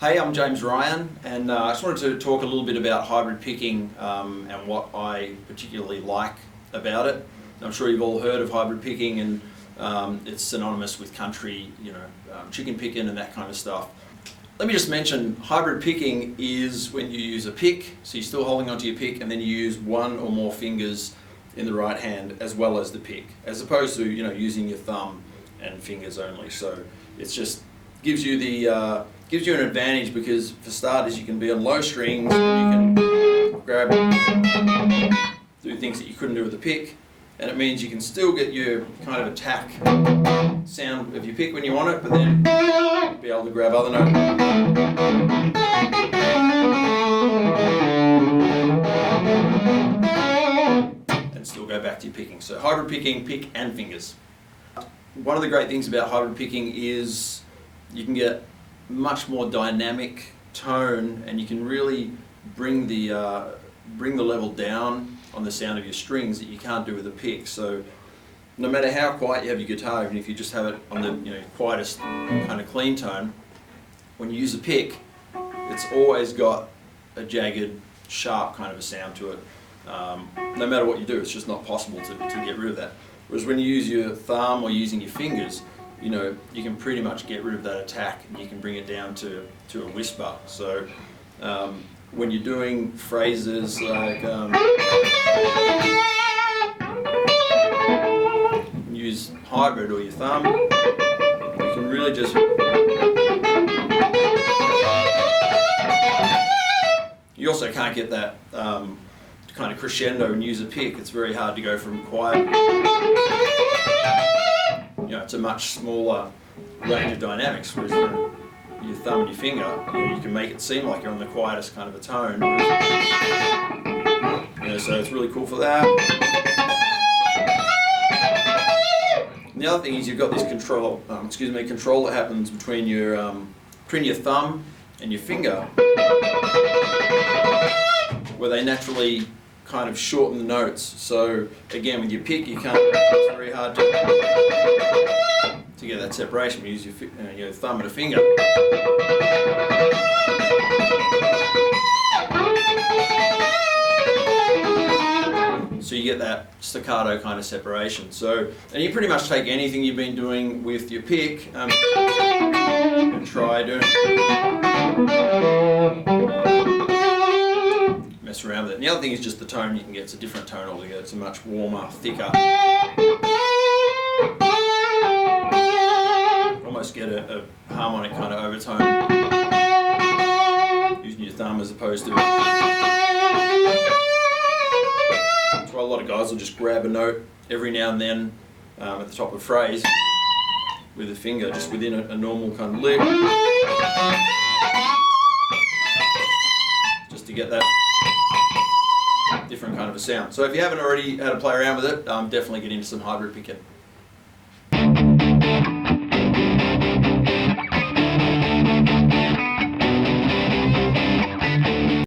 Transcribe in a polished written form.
Hey, I'm James Ryan, and I just wanted to talk a little bit about hybrid picking and what I particularly like about it. I'm sure you've all heard of hybrid picking, and it's synonymous with country, chicken picking and that kind of stuff. Let me just mention, hybrid picking is when you use a pick, so you're still holding onto your pick, and then you use one or more fingers in the right hand as well as the pick, as opposed to using your thumb and fingers only. So it's just gives you an advantage, because for starters you can be on low strings, and you can grab, do things that you couldn't do with the pick, and it means you can still get your kind of attack sound of your pick when you want it, but then be able to grab other notes and still go back to your picking. So hybrid picking, pick and fingers. One of the great things about hybrid picking is you can get much more dynamic tone, and you can really bring the level down on the sound of your strings that you can't do with a pick. So no matter how quiet you have your guitar, even if you just have it on the quietest kind of clean tone, when you use a pick, it's always got a jagged, sharp kind of a sound to it. No matter what you do, it's just not possible to get rid of that. Whereas when you use your thumb or using your fingers, you can pretty much get rid of that attack, and you can bring it down to a whisper. So when you're doing phrases like use hybrid or your thumb, you can really just you also can't get that kind of crescendo and use a pick. It's very hard to go from quiet. It's a much smaller range of dynamics, whereas your thumb and your finger, you can make it seem like you're on the quietest kind of a tone. So it's really cool for that. And the other thing is you've got this control that happens between your thumb and your finger, where they naturally kind of shorten the notes. So again, with your pick, you can't. It's very hard to get that separation. You use your thumb and a finger. So you get that staccato kind of separation. So, and you pretty much take anything you've been doing with your pick and try to mess around with it. And the other thing is just the tone you can get. It's a different tone altogether. It's a much warmer, thicker. Almost get a harmonic kind of overtone using your thumb as opposed to. That's why a lot of guys will just grab a note every now and then at the top of a phrase with a finger, just within a normal kind of lick, just to get that different kind of a sound. So if you haven't already had a play around with it, definitely get into some hybrid picking.